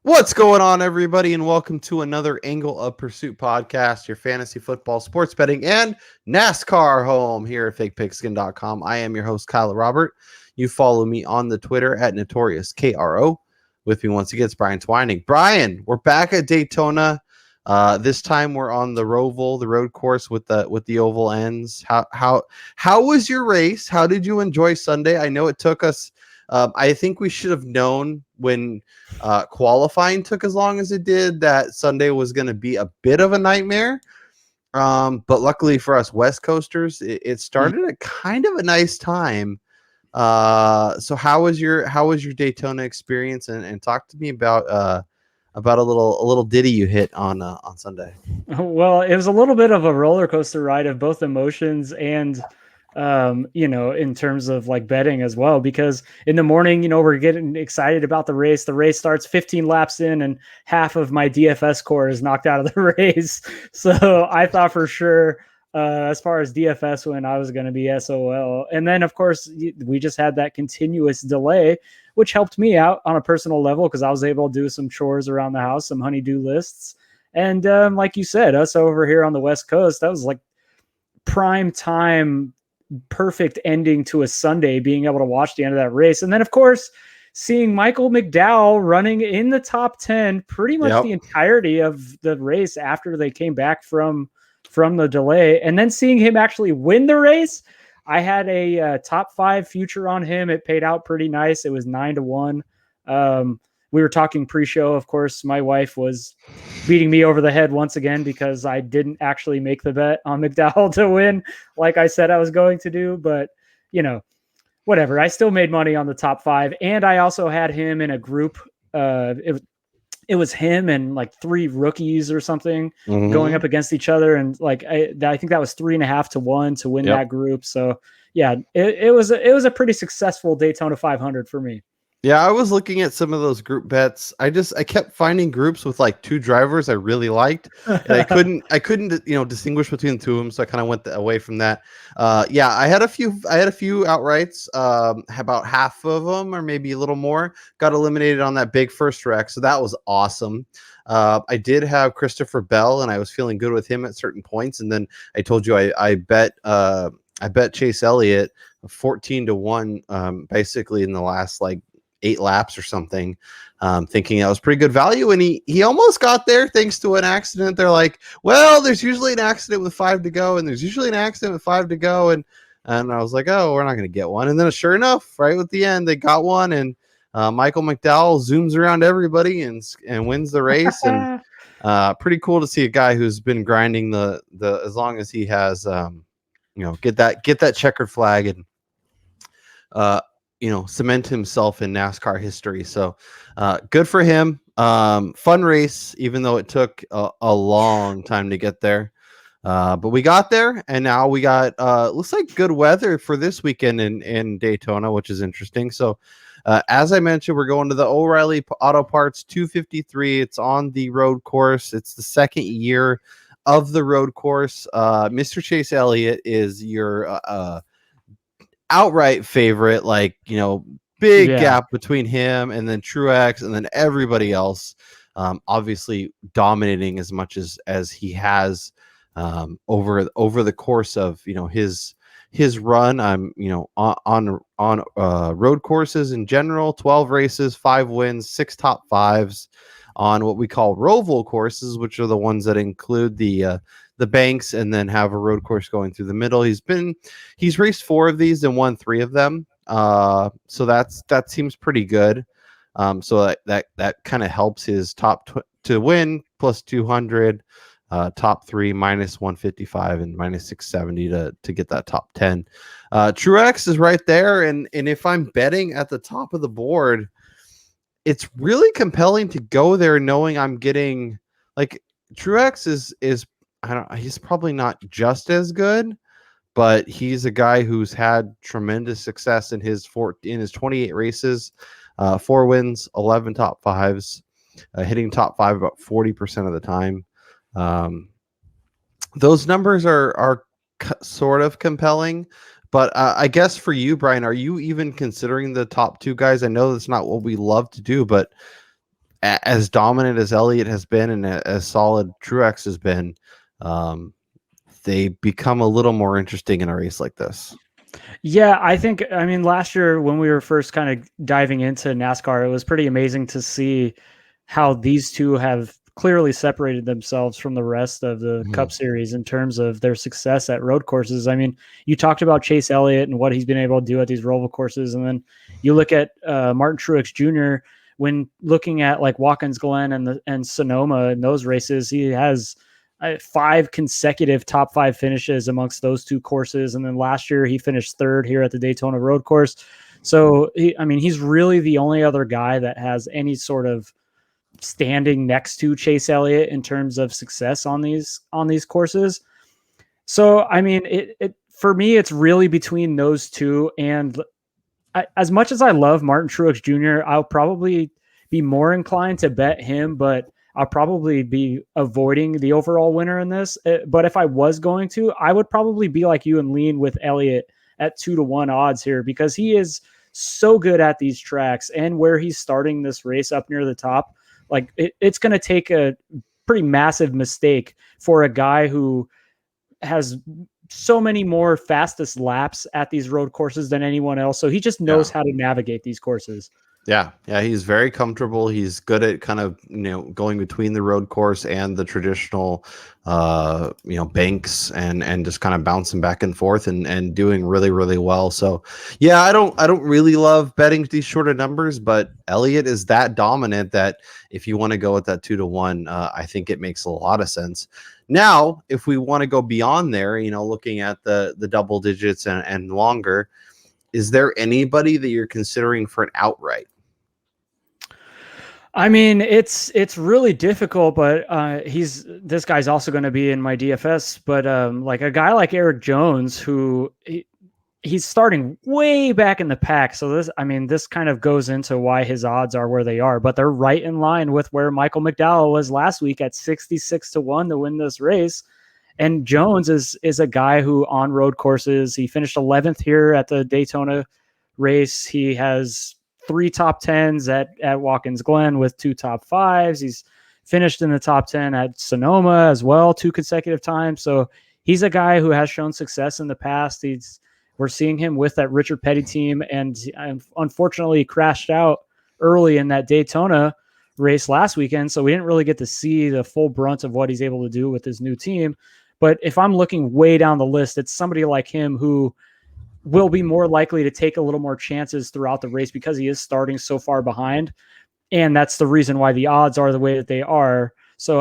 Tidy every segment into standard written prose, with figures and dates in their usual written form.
What's going on, everybody, and welcome to another Angle of Pursuit podcast, your fantasy football, sports betting, and NASCAR home here at fakepigskin.com. I am your host, Kyle Robert. You follow me on the Twitter at NotoriousKRO. With me once again, it's Brian Twining. Brian, we're back at Daytona. This time we're on the Roval, the road course with the oval ends. How was your race? How did you enjoy Sunday? I know it took us. I think we should have known when qualifying took as long as it did that Sunday was going to be a bit of a nightmare. But luckily for us West Coasters, it started at kind of a nice time. So how was your Daytona experience? And talk to me about a little ditty you hit on Sunday. Well, it was a little bit of a roller coaster ride of both emotions and in terms of like betting as well, because in the morning, we're getting excited about the race. The race starts 15 laps in and half of my DFS core is knocked out of the race. So I thought for sure, as far as DFS went, I was going to be SOL. And then of course we just had that continuous delay, which helped me out on a personal level because I was able to do some chores around the house, some honey-do lists. And like you said, us over here on the West Coast, that was like prime time, perfect ending to a Sunday, being able to watch the end of that race. And then, of course, seeing Michael McDowell running in the top 10 pretty much the entirety of the race after they came back from the delay. And then seeing him actually win the race, I had a top 5 future on him. It paid out pretty nice. It was 9-1. We were talking pre-show. Of course, my wife was beating me over the head once again because I didn't actually make the bet on McDowell to win like I said I was going to do. But, whatever. I still made money on the top 5. And I also had him in a group. It was him and like 3 rookies or something going up against each other. And like, I think that was 3.5 to 1 to win that group. So yeah, it was a pretty successful Daytona 500 for me. Yeah, I was looking at some of those group bets. I kept finding groups with like 2 drivers I really liked, and I couldn't distinguish between the 2 of them, so I kind of went away from that. Yeah, I had a few outrights. About half of them, or maybe a little more, got eliminated on that big first wreck, so that was awesome. I did have Christopher Bell, and I was feeling good with him at certain points, and then I told you I bet Chase Elliott 14-1, basically in the last like 8 laps or something, thinking that was pretty good value, and he almost got there thanks to an accident. They're like, well, there's usually an accident with 5 to go, and there's usually an accident with 5 to go, and I was like, oh, we're not going to get one. And then sure enough, right with the end, they got one, and Michael McDowell zooms around everybody and wins the race. And pretty cool to see a guy who's been grinding the as long as he has, get that checkered flag and cement himself in NASCAR history. So good for him. Fun race, even though it took a long time to get there. But we got there, and now we got looks like good weather for this weekend in Daytona, which is interesting. So as I mentioned, we're going to the O'Reilly Auto Parts 253. It's on the road course. It's the second year of the road course. Mr. Chase Elliott is your outright favorite, big gap between him and then Truex and then everybody else, obviously dominating as much as he has over the course of his run. On road courses in general, 12 races, 5 wins, 6 top 5s. On what we call Roval courses, which are the ones that include the banks and then have a road course going through the middle. He's raced 4 of these and won 3 of them. So that seems pretty good. So that kind of helps his top to win plus 200, top 3 minus 155 and minus 670 to get that top 10. Truex is right there, and if I'm betting at the top of the board, it's really compelling to go there knowing I'm getting like Truex is I don't. He's probably not just as good, but he's a guy who's had tremendous success in his 28 races, 4 wins, 11 top 5s, hitting top 5 about 40% of the time. Those numbers are sort of compelling, but I guess for you, Brian, are you even considering the top 2 guys? I know that's not what we love to do, but as dominant as Elliott has been and as solid Truex has been, they become a little more interesting in a race like this. Yeah, I mean, last year when we were first kind of diving into NASCAR, it was pretty amazing to see how these two have clearly separated themselves from the rest of the Cup Series in terms of their success at road courses. I mean, you talked about Chase Elliott and what he's been able to do at these roval courses, and then you look at Martin Truex Jr. When looking at like Watkins Glen and Sonoma in those races, he has 5 consecutive top 5 finishes amongst those two courses. And then last year he finished 3rd here at the Daytona road course. So he's really the only other guy that has any sort of standing next to Chase Elliott in terms of success on these courses. So, I mean, it for me, it's really between those two. And as much as I love Martin Truex Jr., I'll probably be more inclined to bet him, but I'll probably be avoiding the overall winner in this. But if I was going to, I would probably be like you and lean with Elliott at 2-1 odds here, because he is so good at these tracks and where he's starting this race up near the top. Like it's going to take a pretty massive mistake for a guy who has so many more fastest laps at these road courses than anyone else. So he just knows how to navigate these courses. Yeah, he's very comfortable. He's good at kind of, going between the road course and the traditional, banks and just kind of bouncing back and forth and doing really, really well. So, yeah, I don't really love betting these shorter numbers, but Elliott is that dominant that if you want to go with that 2-1, I think it makes a lot of sense. Now, if we want to go beyond there, looking at the double digits and longer, is there anybody that you're considering for an outright? I mean, it's really difficult, but this guy's also going to be in my DFS. But like a guy like Eric Jones, who he's starting way back in the pack. So this kind of goes into why his odds are where they are. But they're right in line with where Michael McDowell was last week at 66-1 to win this race. And Jones is a guy who on road courses, he finished 11th here at the Daytona race. He has 3 top 10s at Watkins Glen with 2 top 5s. He's finished in the top 10 at Sonoma as well 2 consecutive times. So he's a guy who has shown success in the past. We're seeing him with that Richard Petty team, and unfortunately crashed out early in that Daytona race last weekend. So we didn't really get to see the full brunt of what he's able to do with his new team. But if I'm looking way down the list, it's somebody like him who will be more likely to take a little more chances throughout the race because he is starting so far behind. And that's the reason why the odds are the way that they are. So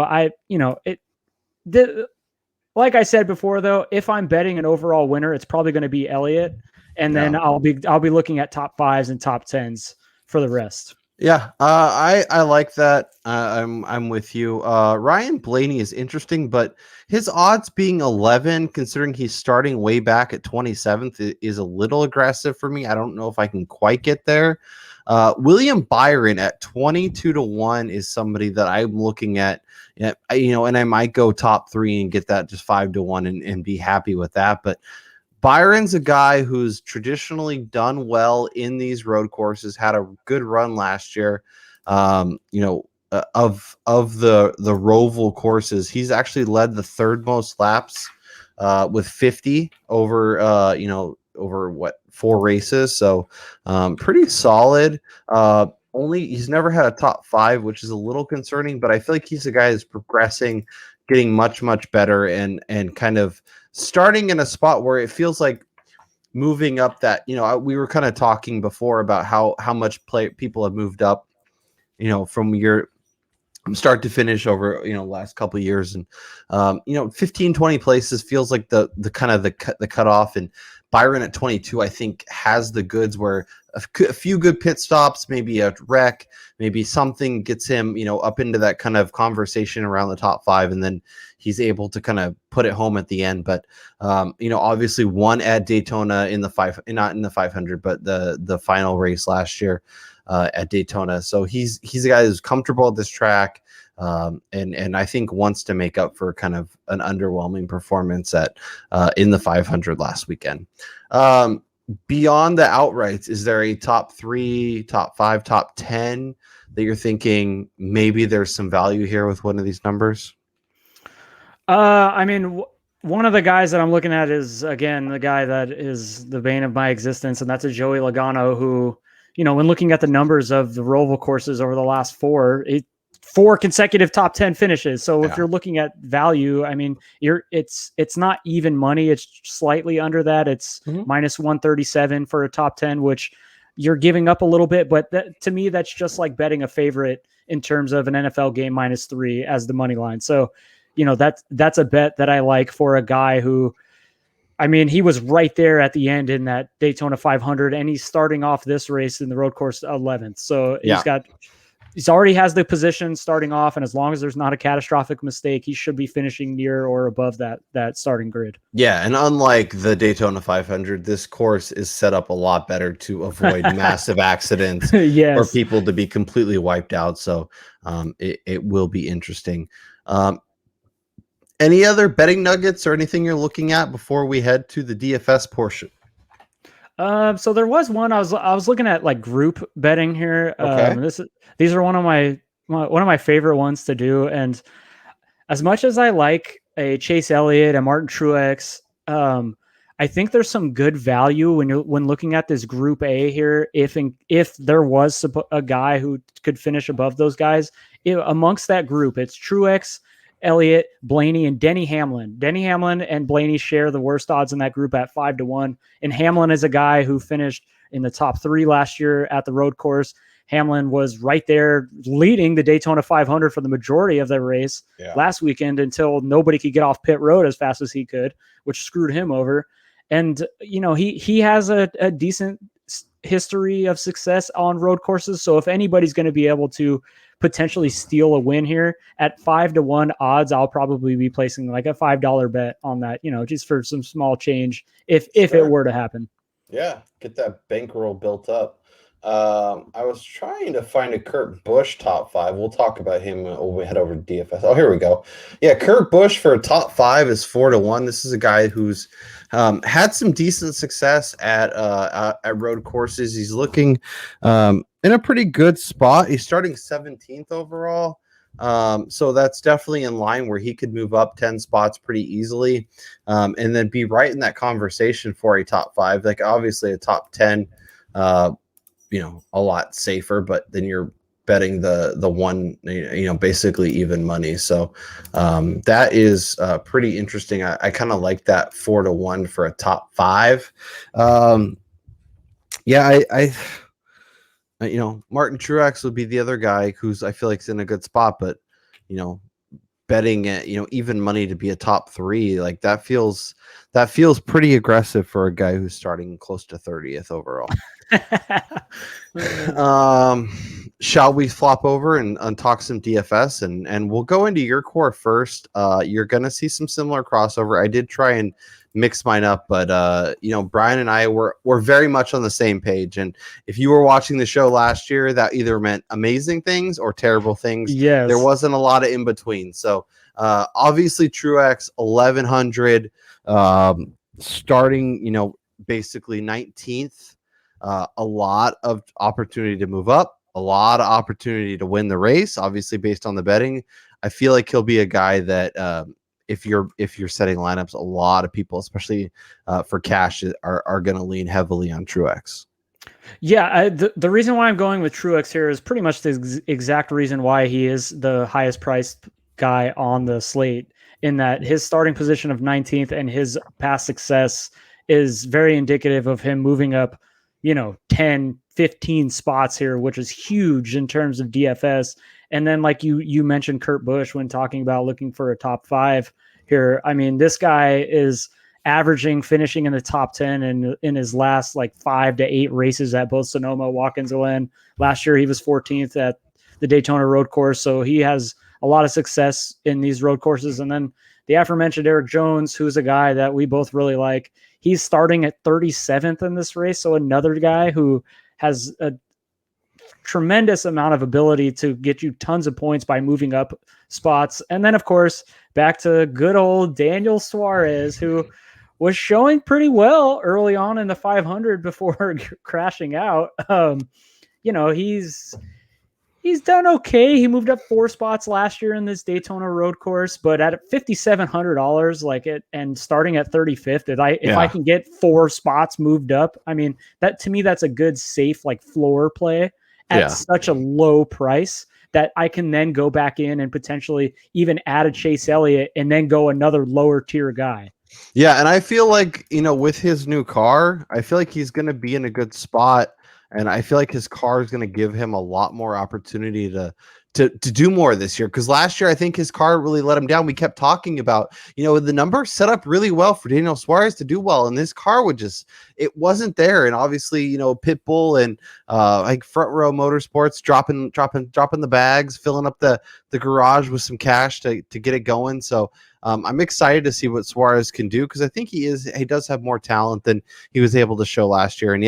like I said before, though, if I'm betting an overall winner, it's probably going to be Elliott. And then I'll be looking at top 5s and top 10s for the rest. Yeah, I like that. I'm with you. Ryan Blaney is interesting, but his odds being 11, considering he's starting way back at 27th, is a little aggressive for me. I don't know if I can quite get there. William Byron at 22-1 is somebody that I'm looking at, and I might go top 3 and get that just 5-1 and be happy with that. But Byron's a guy who's traditionally done well in these road courses, had a good run last year. Of the roval courses, he's actually led the 3rd most laps with 50 over over 4 races. So pretty solid. He's never had a top 5, which is a little concerning, but I feel like he's a guy who's progressing, getting much, much better and kind of starting in a spot where it feels like moving up that, we were kind of talking before about how much people have moved up, from your start to finish over, last couple of years. And, 15, 20 places feels like the kind of the cutoff. And Byron at 22, I think has the goods where a few good pit stops, maybe a wreck, maybe something gets him, up into that kind of conversation around the top 5. And then he's able to kind of put it home at the end. But, obviously won at Daytona in the not in the 500, but the final race last year at Daytona. So he's a guy who's comfortable at this track. And I think wants to make up for kind of an underwhelming performance in the 500 last weekend. Beyond the outrights, is there a top 3, top 5, top 10 that you're thinking maybe there's some value here with one of these numbers? I mean, one of the guys that I'm looking at is, again, the guy that is the bane of my existence, and that's a Joey Logano who, when looking at the numbers of the Roval courses over the last four consecutive top 10 finishes. So if you're looking at value, I mean, it's not even money. It's slightly under that. It's minus 137 for a top 10, which you're giving up a little bit. But to me, that's just like betting a favorite in terms of an NFL game -3 as the money line. So, that's a bet that I like for a guy who, I mean, he was right there at the end in that Daytona 500, and he's starting off this race in the road course 11th. So he's already has the position starting off, and as long as there's not a catastrophic mistake, he should be finishing near or above that starting grid. Yeah, and unlike the Daytona 500, this course is set up a lot better to avoid massive accidents or people to be completely wiped out. So it will be interesting. Any other betting nuggets or anything you're looking at before we head to the DFS portion? So there was one I was looking at, like, group betting here. Okay. These are one of my favorite ones to do. And as much as I like a Chase Elliott and Martin Truex, I think there's some good value when looking at this group A here. If there was a guy who could finish above those guys amongst that group, it's Truex, Elliott, Blaney, and Denny Hamlin. Denny Hamlin and Blaney share the worst odds in that group at 5-1. And Hamlin is a guy who finished in the top 3 last year at the road course. Hamlin was right there leading the Daytona 500 for the majority of the race last weekend until nobody could get off pit road as fast as he could, which screwed him over. And, he has a decent history of success on road courses. So if anybody's going to be able to potentially steal a win here at 5-1 odds, I'll probably be placing like a $5 bet on that, just for some small change if it were to happen. Yeah, get that bankroll built up. I was trying to find a Kurt Busch top 5. We'll talk about him when we head over to DFS. Oh, here we go. Yeah, Kurt Busch for a top 5 is 4-1. This is a guy who's had some decent success at road courses. He's looking in a pretty good spot. He's starting 17th overall. So that's definitely in line where he could move up 10 spots pretty easily, and then be right in that conversation for a top 5. Like, obviously a top 10, a lot safer, but then you're betting the one, basically even money. So that is pretty interesting. I kind of like that 4-1 for a top 5. I Martin Truex would be the other guy who's, I feel like, is in a good spot, but betting at even money to be a top 3, like that feels pretty aggressive for a guy who's starting close to 30th overall. Shall we flop over and talk some DFS, and we'll go into your core first. You're gonna see some similar crossover. I did try and mix mine up, but Brian and I were very much on the same page. And if you were watching the show last year, that either meant amazing things or terrible things. Yes, there wasn't a lot of in between. So obviously Truex 1100, starting basically 19th. A lot of opportunity to move up, a lot of opportunity to win the race. Obviously, based on the betting, I feel like he'll be a guy that if you're setting lineups, a lot of people, especially for cash, are going to lean heavily on Truex. Yeah, the reason why I'm going with Truex here is pretty much the exact reason why he is the highest priced guy on the slate, in that his starting position of 19th and his past success is very indicative of him moving up 10, 15 spots here, which is huge in terms of DFS. And then, like you mentioned Kurt Busch when talking about looking for a top 5 here. I mean, this guy is finishing in the top 10 in his last 5 to 8 races at both Sonoma, Watkins Glen. Last year, he was 14th at the Daytona road course. So he has a lot of success in these road courses. And then the aforementioned Eric Jones, who's a guy that we both really like. He's starting at 37th in this race. So another guy who has a tremendous amount of ability to get you tons of points by moving up spots. And then, of course, back to good old Daniel Suarez, who was showing pretty well early on in the 500 before crashing out. He's He's done okay. He moved up 4 spots last year in this Daytona road course, but at $5,700, like it, and starting at 35th, if I can get 4 spots moved up, I mean, that to me, that's a good, safe, like floor play at such a low price that I can then go back in and potentially even add a Chase Elliott and then go another lower tier guy. Yeah, and I feel like, with his new car, I feel like he's going to be in a good spot, and I feel like his car is going to give him a lot more opportunity to do more this year, because last year I think his car really let him down. We kept talking about, the numbers set up really well for Daniel Suarez to do well, and this car it wasn't there. And obviously, Pitbull and like Front Row Motorsports dropping the bags, filling up the garage with some cash to get it going. So I'm excited to see what Suarez can do, because I think he does have more talent than he was able to show last year. And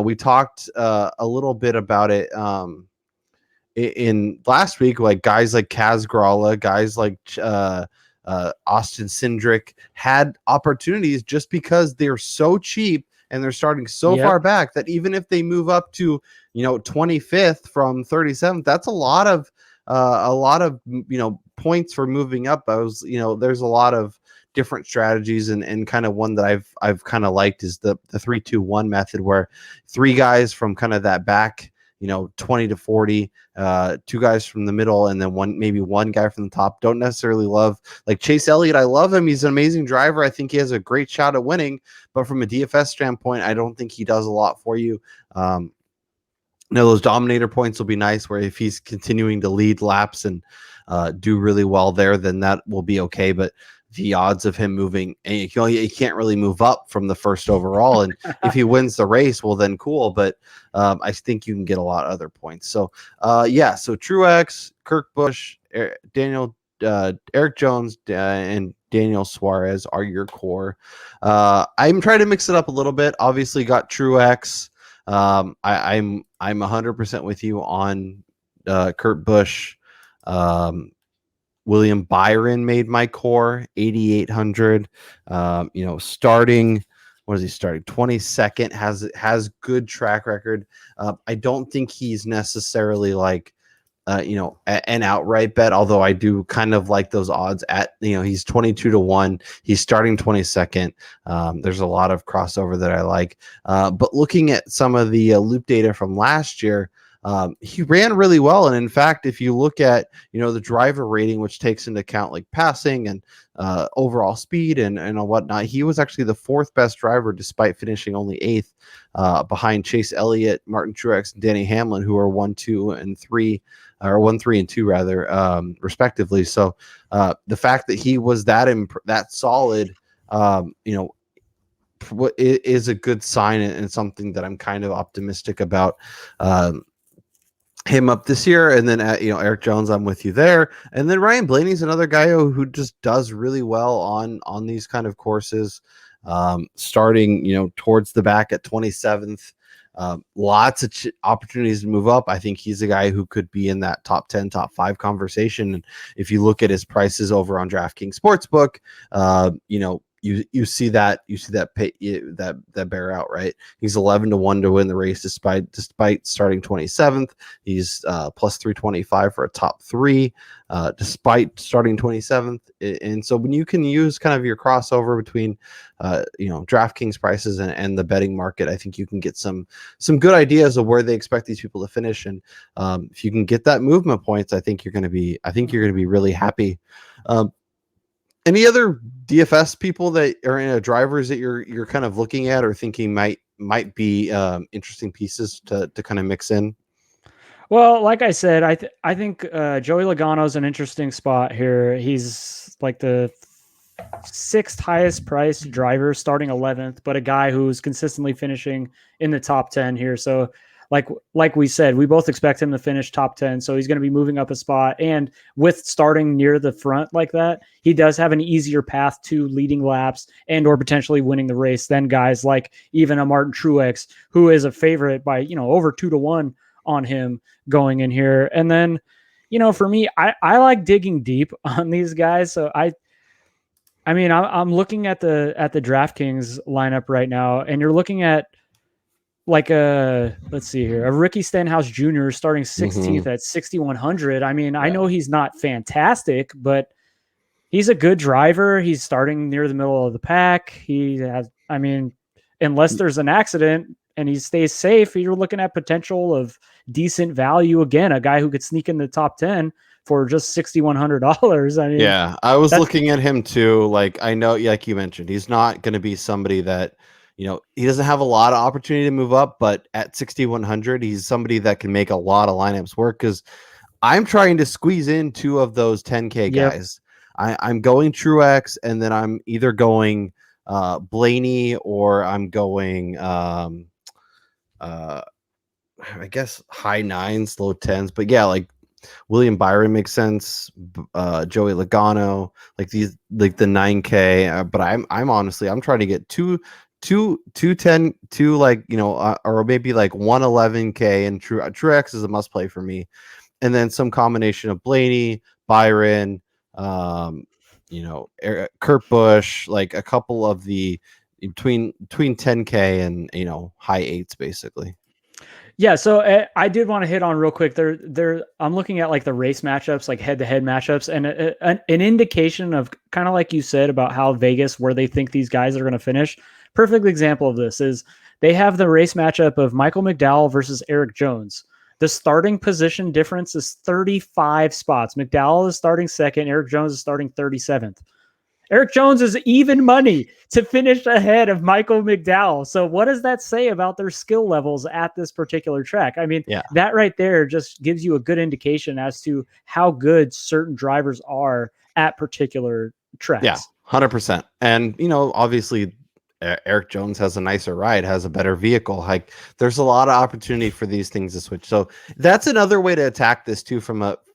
we talked a little bit about it in last week, like guys like Kaz Gralla, guys like Austin Cindric had opportunities just because they're so cheap and they're starting so far back that even if they move up to 25th from 37th, that's a lot of points for moving up. There's a lot of different strategies, and kind of one that I've kind of liked is the 3-2-1 method, where 3 guys from kind of that back 20 to 40, 2 guys from the middle, and then maybe one guy from the top. Don't necessarily love, like Chase Elliott. I love him. He's an amazing driver. I think he has a great shot at winning, but from a DFS standpoint, I don't think he does a lot for you. Those dominator points will be nice, where if he's continuing to lead laps and do really well there, then that will be okay. But the odds of him moving, and he can't really move up from the first overall. And if he wins the race, well, then cool. But I think you can get a lot of other points. So so Truex, Kurt Busch, Eric Jones, and Daniel Suarez are your core. I'm trying to mix it up a little bit. Obviously, got Truex. I'm 100% with you on Kurt Busch. William Byron made my core 8,800. Starting, what is he starting? 22nd, has good track record. I don't think he's necessarily like an outright bet, although I do kind of like those odds at, he's 22 to 1. He's starting 22nd. There's a lot of crossover that I like. But looking at some of the loop data from last year, he ran really well. And in fact, if you look at, the driver rating, which takes into account like passing and overall speed and whatnot, he was actually the 4th best driver, despite finishing only 8th behind Chase Elliott, Martin Truex, and Danny Hamlin, who are 1, 2, and 3, or 1, 3, and 2 rather, respectively. So the fact that he was that solid, is a good sign, and something that I'm kind of optimistic about him up this year. And then Eric Jones, I'm with you there. And then Ryan Blaney's another guy who just does really well on these kind of courses, starting towards the back at 27th. Lots of opportunities to move up. I think he's a guy who could be in that top 10, top 5 conversation. And if you look at his prices over on DraftKings Sportsbook, you see that bear out, right? He's 11 to 1 to win the race, despite starting 27th. He's plus 325 for a top 3, despite starting 27th. And so when you can use kind of your crossover between DraftKings prices and the betting market, I think you can get some good ideas of where they expect these people to finish. And if you can get that movement points, I think you're going to be really happy. Any other DFS people that are drivers that you're kind of looking at or thinking might be interesting pieces to kind of mix in? Well, like I said, I think Joey Logano's an interesting spot here. He's like the 6th highest priced driver, starting 11th, but a guy who's consistently finishing in the top 10 here. So like we said, we both expect him to finish top 10. So he's going to be moving up a spot. And with starting near the front like that, he does have an easier path to leading laps and or potentially winning the race than guys like even a Martin Truex, who is a favorite by, over 2 to 1 on him going in here. And then, for me, I like digging deep on these guys. So I'm looking at the DraftKings lineup right now, and you're looking at like let's see here, a Ricky Stenhouse Jr. starting 16th Mhm. at 6,100. I mean, I Yeah. know he's not fantastic, but he's a good driver. He's starting near the middle of the pack. He has, I mean, unless there's an accident and he stays safe, you're looking at potential of decent value again. A guy who could sneak in the top 10 for just $6,100. I mean, Yeah, I was that's looking at him too. Like I know, like you mentioned, he's not going to be somebody that, he doesn't have a lot of opportunity to move up, but at 6,100, he's somebody that can make a lot of lineups work because I'm trying to squeeze in two of those 10K yep. guys. I'm going Truex, and then I'm either going Blaney or I'm going uh I guess high nines, low tens. But yeah, like William Byron makes sense. Joey Logano, like these, like the 9K. But I'm honestly, I'm trying to get two 10, two like or maybe like 111K, and Truex is a must play for me. And then some combination of Blaney, Byron, Kurt Busch, like a couple of the between 10K and high eights basically. Yeah, so I did want to hit on real quick. I'm looking at like the race matchups, like head-to-head matchups, and an indication of kind of like you said about how Vegas, where they think these guys are going to finish. Perfect example of this is they have the race matchup of Michael McDowell versus Eric Jones. The starting position difference is 35 spots. McDowell is starting second. Eric Jones is starting 37th. Eric Jones is even money to finish ahead of Michael McDowell. So what does that say about their skill levels at this particular track? I mean, Yeah. that right there just gives you a good indication as to how good certain drivers are at particular tracks. Yeah, 100%. And, obviously Eric Jones has a nicer ride, has a better vehicle. Like there's a lot of opportunity for these things to switch. So that's another way to attack this too.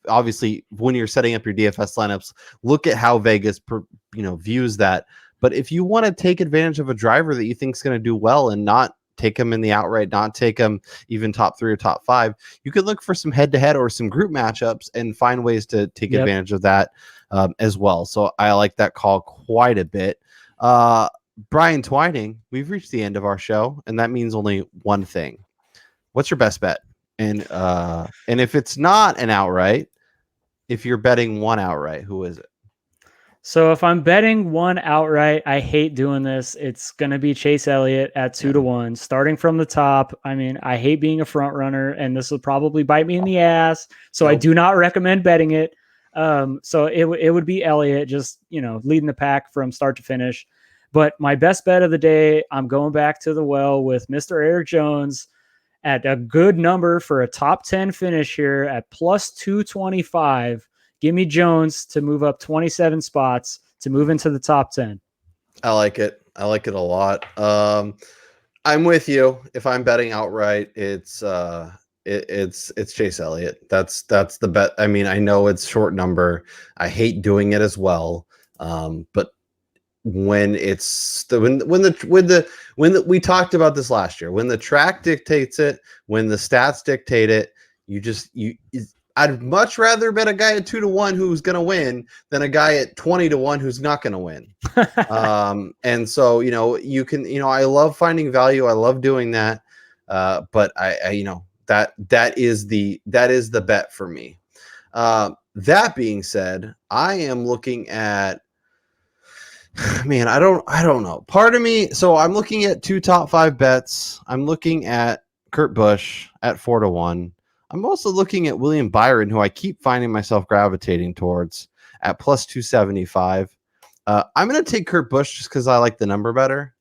Obviously when you're setting up your DFS lineups, look at how Vegas, views that. But if you want to take advantage of a driver that you think is going to do well and not take him in the outright, not take him even top 3 or top 5, you could look for some head-to-head or some group matchups and find ways to take advantage of that as well. So I like that call quite a bit. Brian Twining, we've reached the end of our show, and that means only one thing. What's your best bet? And if it's not an outright, if you're betting one outright, who is it? So if I'm betting one outright, I hate doing this. It's going to be Chase Elliott at 2-1, starting from the top. I mean, I hate being a front runner, and this will probably bite me in the ass. So I do not recommend betting it. So it would be Elliott, just leading the pack from start to finish. But my best bet of the day, I'm going back to the well with Mr. Eric Jones at a good number for a top 10 finish here at plus 225. Give me Jones to move up 27 spots to move into the top 10. I like it. I like it a lot. I'm with you. If I'm betting outright, it's Chase Elliott. That's the bet. I mean, I know it's short number. I hate doing it as well. But when it's we talked about this last year, when the track dictates it, when the stats dictate it, I'd much rather bet a guy at 2-1 who's going to win than a guy at 20-1 who's not going to win. And so, you can, I love finding value. I love doing that. But I that is the bet for me. That being said, I am looking at, man, I don't know. Part of me, so I'm looking at 2 top 5 bets. I'm looking at Kurt Busch at 4-1. I'm also looking at William Byron, who I keep finding myself gravitating towards at plus 275. I'm going to take Kurt Busch just because I like the number better.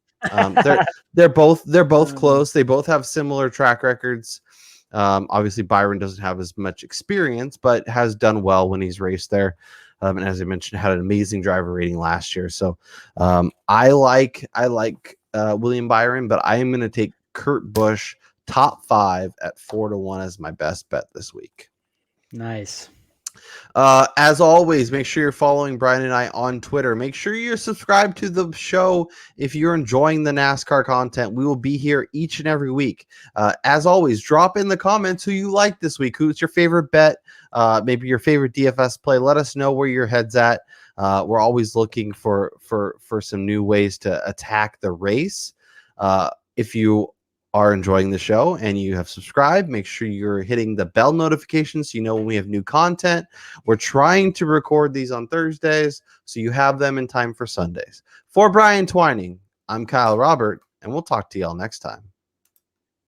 They're both close. They both have similar track records. Obviously, Byron doesn't have as much experience, but has done well when he's raced there. And as I mentioned, had an amazing driver rating last year. So I like William Byron, but I am going to take Kurt Busch top 5 at 4-1 as my best bet this week. Nice. As always, make sure you're following Brian and I on Twitter. Make sure you're subscribed to the show if you're enjoying the NASCAR content. We will be here each and every week. As always, drop in the comments who you like this week. Who's your favorite bet? Maybe your favorite DFS play. Let us know where your head's at. We're always looking for some new ways to attack the race. If you are enjoying the show and you have subscribed, make sure you're hitting the bell notifications so you know when we have new content. We're trying to record these on Thursdays so you have them in time for Sundays. For Brian Twining, I'm Kyle Robert, and we'll talk to y'all next time.